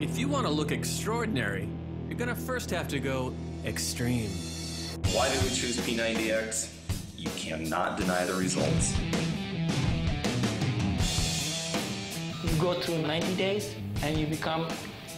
If you want to look extraordinary, you're gonna first have to go extreme. Why did we choose P90X? You cannot deny the results. You go through 90 days and you become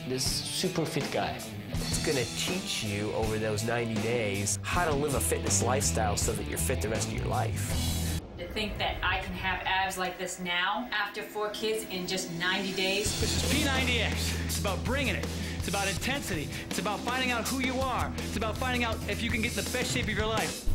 this super fit guy. It's gonna teach you over those 90 days how to live a fitness lifestyle so that you're fit the rest of your life. To think that I can have abs like this now, after 4 kids in just 90 days. This is P90X. It's about bringing it. It's about intensity. It's about finding out who you are. It's about finding out if you can get in the best shape of your life.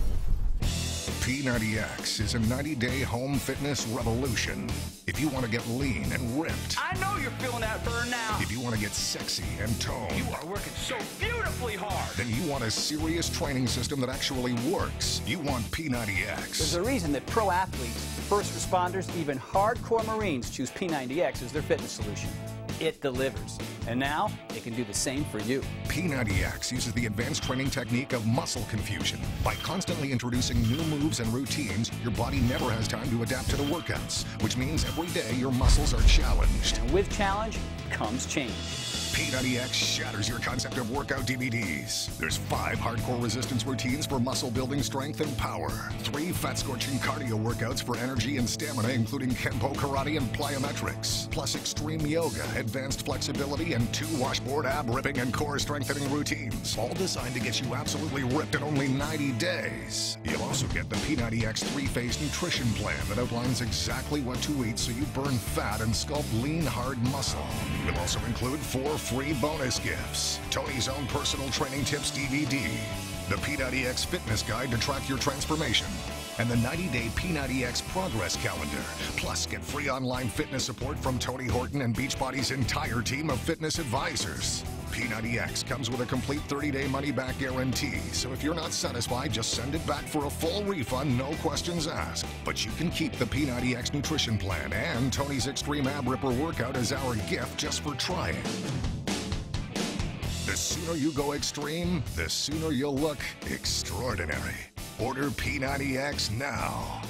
P90X is a 90-day home fitness revolution. If you want to get lean and ripped. I know you're feeling that burn now. If you want to get sexy and toned. You are working so beautifully hard. Then you want a serious training system that actually works. You want P90X. There's a reason that pro athletes, first responders, even hardcore Marines choose P90X as their fitness solution. It delivers. And now, it can do the same for you. P90X uses the advanced training technique of muscle confusion. By constantly introducing new moves and routines, your body never has time to adapt to the workouts, which means every day your muscles are challenged. And with challenge comes change. P90X shatters your concept of workout DVDs. There's 5 hardcore resistance routines for muscle building strength and power. 3 fat-scorching cardio workouts for energy and stamina, including Kenpo Karate and plyometrics. Plus extreme yoga, advanced flexibility, and 2 washboard ab ripping and core strengthening routines. All designed to get you absolutely ripped in only 90 days. You'll also get the P90X 3-phase nutrition plan that outlines exactly what to eat so you burn fat and sculpt lean, hard muscle. We'll also include 4 free bonus gifts. Tony's own personal training tips DVD, the P90X fitness guide to track your transformation, and the 90-day P90X progress calendar. Plus, get free online fitness support from Tony Horton and Beachbody's entire team of fitness advisors. P90X comes with a complete 30-day money-back guarantee, so if you're not satisfied, just send it back for a full refund, no questions asked. But you can keep the P90X nutrition plan and Tony's Extreme Ab Ripper workout as our gift just for trying. The sooner you go extreme, the sooner you'll look extraordinary. Order P90X now.